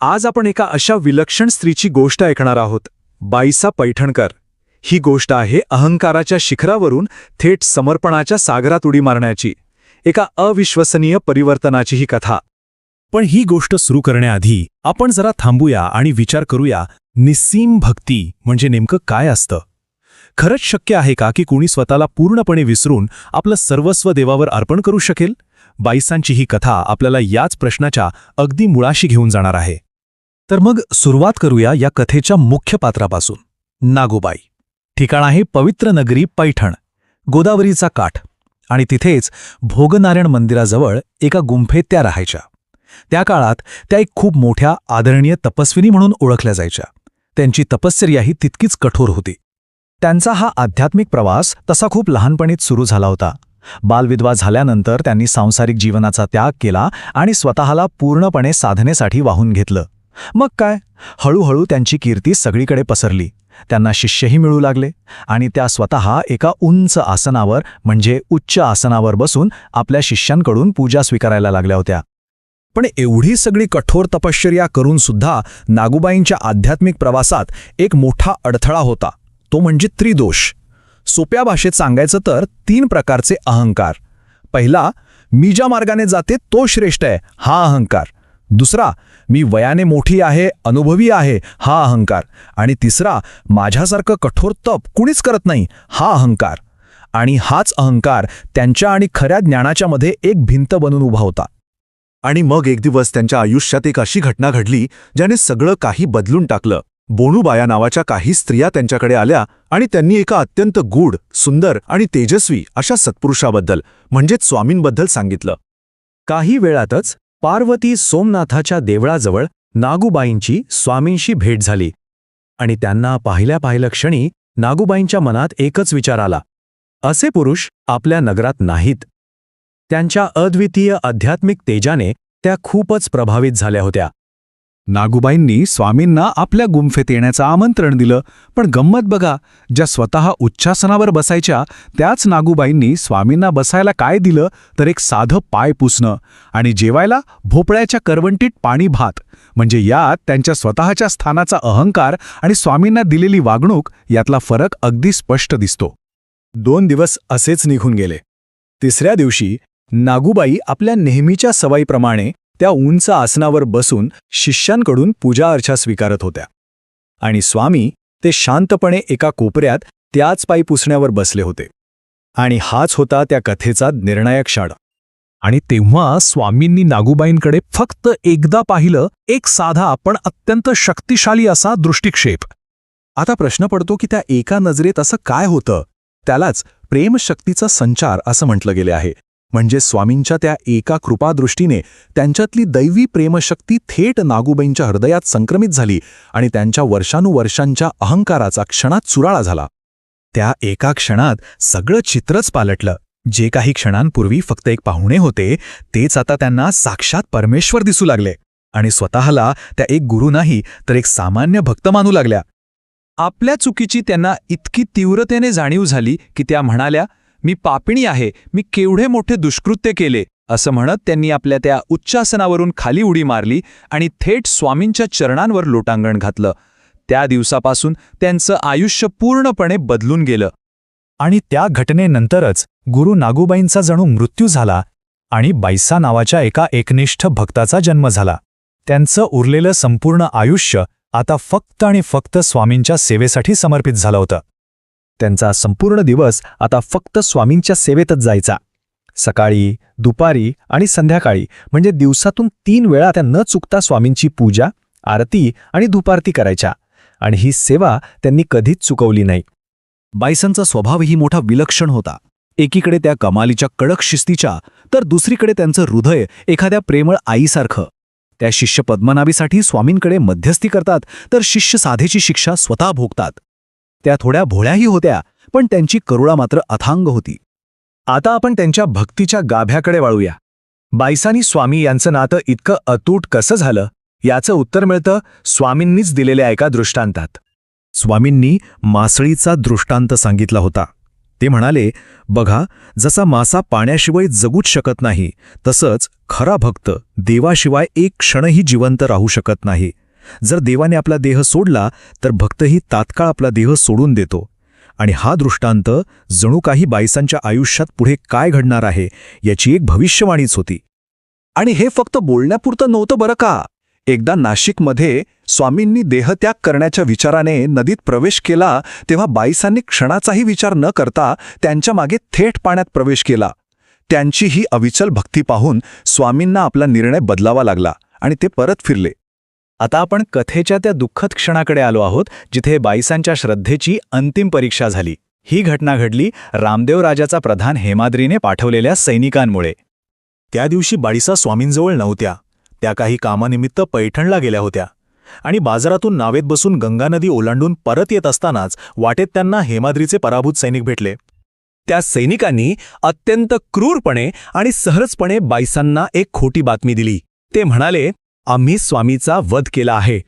आज आपण एका अशा विलक्षण स्त्रीची गोष्ट ऐकणार आहोत, बाईसा पैठणकर. ही गोष्ट आहे अहंकाराच्या शिखरावरून थेट समर्पणाच्या सागरात उडी मारण्याची, एका अविश्वसनीय परिवर्तनाची ही कथा. पण ही गोष्ट सुरू करण्याआधी आपण जरा थांबूया आणि विचार करूया, निस्सीम भक्ती म्हणजे नेमकं काय असतं. खरंच शक्य आहे का की कुणी स्वतःला पूर्णपणे विसरून आपलं सर्वस्व देवावर अर्पण करू शकेल? बाईसांची ही कथा आपल्याला याच प्रश्नाच्या अगदी मुळाशी घेऊन जाणार आहे. तर मग सुरुवात करूया या कथेच्या मुख्य पात्रापासून. नागूबाई. ठिकाण आहे पवित्र नगरी पैठण, गोदावरीचा काठ. आणि तिथेच भोगनारायण मंदिराजवळ एका गुंफेत त्या राहायच्या. त्या काळात त्या एक खूप मोठ्या आदरणीय तपस्विनी म्हणून ओळखल्या जायच्या. त्यांची तपश्चर्याही तितकीच कठोर होती. त्यांचा हा आध्यात्मिक प्रवास तसा खूप लहानपणीच सुरू झाला होता. बालविधवा झाल्यानंतर त्यांनी सांसारिक जीवनाचा त्याग केला आणि स्वतःला पूर्णपणे साधनेसाठी वाहून घेतलं. मग काय, हळूहळू त्यांची कीर्ती सगळीकडे पसरली. त्यांना शिष्यही मिळू लागले आणि त्या स्वतः एका उंच आसनावर म्हणजे उच्च आसनावर बसून आपल्या शिष्यांकडून पूजा स्वीकारायला लागल्या होत्या. पण एवढी सगळी कठोर तपश्चर्या करून सुद्धा नागूबाईंच्या आध्यात्मिक प्रवासात एक मोठा अडथळा होता. तो म्हणजे त्रिदोष. सोप्या भाषेत सांगायचं तर 3 प्रकारचे अहंकार. पहिला, मी ज्या मार्गाने जाते तो श्रेष्ठ आहे, हा अहंकार. दुसरा, मी वयाने मोठी आहे, अनुभवी आहे, हा अहंकार. आणि तिसरा, माझ्यासारखं कठोर तप कुणीच करत नाही, हा अहंकार. आणि हाच अहंकार त्यांच्या आणि खऱ्या ज्ञानाच्या मध्ये एक भिंत बनून उभा होता. आणि मग एक दिवस त्यांच्या आयुष्यात एक अशी घटना घडली ज्याने सगळं काही बदलून टाकलं. बोनूबाया नावाच्या काही स्त्रिया त्यांच्याकडे आल्या आणि त्यांनी एका अत्यंत गूढ, सुंदर आणि तेजस्वी अशा सत्पुरुषाबद्दल म्हणजेच स्वामींबद्दल सांगितलं. काही वेळातच पार्वती सोमनाथाच्या देवळाजवळ नागूबाईंची स्वामींशी भेट झाली. आणि त्यांना पाहिल्या क्षणी नागूबाईंच्या मनात एकच विचार आला, असे पुरुष आपल्या नगरात नाहीत. त्यांच्या अद्वितीय आध्यात्मिक तेजाने त्या खूपच प्रभावित झाल्या होत्या. नागूबाईंनी स्वामींना आपल्या गुंफेत येण्याचं आमंत्रण दिलं. पण गंमत बघा, ज्या स्वतः उच्चासनावर बसायच्या त्याच नागूबाईंनी स्वामींना बसायला काय दिलं तर एक साधं पाय पुसणं आणि जेवायला भोपळ्याच्या करवंटीत पाणी भात. म्हणजे यात त्यांच्या स्वतःच्या स्थानाचा अहंकार आणि स्वामींना दिलेली वागणूक यातला फरक अगदी स्पष्ट दिसतो. 2 दिवस असेच निघून गेले. तिसऱ्या दिवशी नागूबाई आपल्या नेहमीच्या सवयीप्रमाणे त्या उंच आसनावर बसून शिष्यांकडून पूजा अर्चा स्वीकारत होत्या. आणि स्वामी ते शांतपणे एका कोपऱ्यात त्याच पायी पुसण्यावर बसले होते. आणि हाच होता त्या कथेचा निर्णायक क्षण. आणि तेव्हा स्वामींनी नागूबाईंकडे फक्त एकदा पाहिलं, एक साधा पण अत्यंत शक्तिशाली असा दृष्टिक्षेप. आता प्रश्न पडतो की त्या एका नजरेत असं काय होतं? त्यालाच प्रेमशक्तीचा संचार असं म्हटलं गेले आहे. म्हणजे स्वामींच्या त्या एका कृपादृष्टीने त्यांच्यातली दैवी प्रेमशक्ती थेट नागूबाईंच्या हृदयात संक्रमित झाली आणि त्यांच्या वर्षानुवर्षांच्या अहंकाराचा क्षणात चुराळा झाला. त्या एका क्षणात सगळं चित्रच पालटलं. जे काही क्षणांपूर्वी फक्त एक पाहुणे होते तेच आता त्यांना साक्षात परमेश्वर दिसू लागले. आणि स्वतःला त्या एक गुरु नाही तर एक सामान्य भक्त मानू लागल्या. आपल्या चुकीची त्यांना इतकी तीव्रतेने जाणीव झाली की त्या म्हणाल्या, मी पापिणी आहे, मी केवढे मोठे दुष्कृत्य केले, असं म्हणत त्यांनी आपल्या त्या उच्चासनावरून खाली उडी मारली आणि थेट स्वामींच्या चरणांवर लोटांगण घातलं. त्या दिवसापासून त्यांचं आयुष्य पूर्णपणे बदलून गेलं. आणि त्या घटनेनंतरच गुरु नागूबाईंचा जणू मृत्यू झाला आणि बाईसा नावाच्या एका एकनिष्ठ भक्ताचा जन्म झाला. त्यांचं उरलेलं संपूर्ण आयुष्य आता फक्त आणि फक्त स्वामींच्या सेवेसाठी समर्पित झालं होतं. त्यांचा संपूर्ण दिवस आता फक्त स्वामींच्या सेवेतच जायचा. सकाळी, दुपारी आणि संध्याकाळी म्हणजे दिवसातून 3 वेळा त्या न चुकता स्वामींची पूजा, आरती आणि धूपारती करायच्या. आणि ही सेवा त्यांनी कधीच चुकवली नाही. बाईसांचा स्वभावही मोठा विलक्षण होता. एकीकडे त्या कमालीच्या कडक शिस्तीच्या तर दुसरीकडे त्यांचं हृदय एखाद्या प्रेमळ आईसारखं. त्या शिष्य पद्मनाभीसाठी स्वामींकडे मध्यस्थी करतात तर शिष्य साधेची शिक्षा स्वतः भोगतात. त्या थोड्या भोळ्याही होत्या पण त्यांची करुणा मात्र अथांग होती. आता आपण त्यांच्या भक्तीच्या गाभ्याकडे वळूया. बाईसानी स्वामी यांचं नातं इतकं अतूट कसं झालं याचं उत्तर मिळतं स्वामींनीच दिलेल्या एका दृष्टांतात. स्वामींनी मासळीचा दृष्टांत सांगितला होता. ते म्हणाले, बघा, जसा मासा पाण्याशिवाय जगूच शकत नाही तसंच खरा भक्त देवाशिवाय एक क्षणही जिवंत राहू शकत नाही. जर देवाने आपला देह सोडला तर भक्तही तात्काळ आपला देह सोडून देतो. आणि हा दृष्टांत जणू काही बाईसांच्या आयुष्यात पुढे काय घडणार आहे याची एक भविष्यवाणीच होती. आणि हे फक्त बोलण्यापुरतं नव्हतं बरं का. एकदा नाशिकमध्ये स्वामींनी देहत्याग करण्याच्या विचाराने नदीत प्रवेश केला तेव्हा बाईसांनी क्षणाचाही विचार न करता त्यांच्या मागे थेट पाण्यात प्रवेश केला. त्यांची ही अविचल भक्ती पाहून स्वामींना आपला निर्णय बदलावा लागला आणि ते परत फिरले. आता आपण कथेच्या त्या दुःखद क्षणाकडे आलो आहोत जिथे बाईसांच्या श्रद्धेची अंतिम परीक्षा झाली. ही घटना घडली रामदेव राजाचा प्रधान हेमाद्रीने पाठवलेल्या सैनिकांमुळे. त्या दिवशी बाईसा स्वामींजवळ नव्हत्या. त्या काही कामानिमित्त पैठणला गेल्या होत्या आणि बाजारातून नावेत बसून गंगा नदी ओलांडून परत येत असतानाच वाटेत त्यांना हेमाद्रीचे पराभूत सैनिक भेटले. त्या सैनिकांनी अत्यंत क्रूरपणे आणि सहजपणे बाईसांना एक खोटी बातमी दिली. ते म्हणाले, आम्ही स्वामीचा वध केला आहे.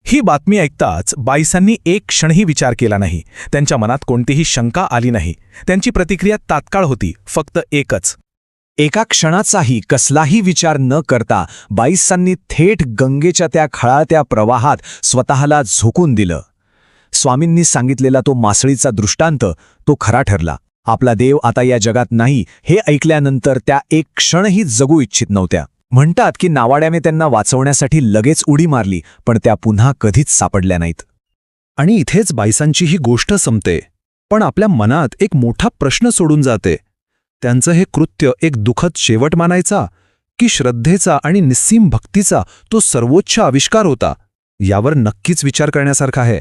ही बातमी ऐकताच बाईसांनी एक क्षणही विचार केला नाही. त्यांच्या मनात कोणतीही शंका आली नाही. त्यांची प्रतिक्रिया तात्काळ होती, फक्त एकच. एका क्षणाचाही कसलाही विचार न करता बाईसांनी थेट गंगेच्या त्या खळाळत्या प्रवाहात स्वतःला झोकून दिलं. स्वामींनी सांगितलेला तो मासळीचा दृष्टांत तो खरा ठरला. आपला देव आता या जगात नाही हे ऐकल्यानंतर त्या एक क्षणही जगू इच्छित नव्हत्या. म्हणतात की नावाड्याने त्यांना वाचवण्यासाठी लगेच उडी मारली, पण त्या पुन्हा कधीच सापडल्या नाहीत. आणि इथेच बाईसांची ही गोष्ट संपते. पण आपल्या मनात एक मोठा प्रश्न सोडून जाते. त्यांचं हे कृत्य एक दुःखद शेवट मानायचा की श्रद्धेचा आणि निस्सीम भक्तीचा तो सर्वोच्च आविष्कार होता? यावर नक्कीच विचार करण्यासारखा आहे.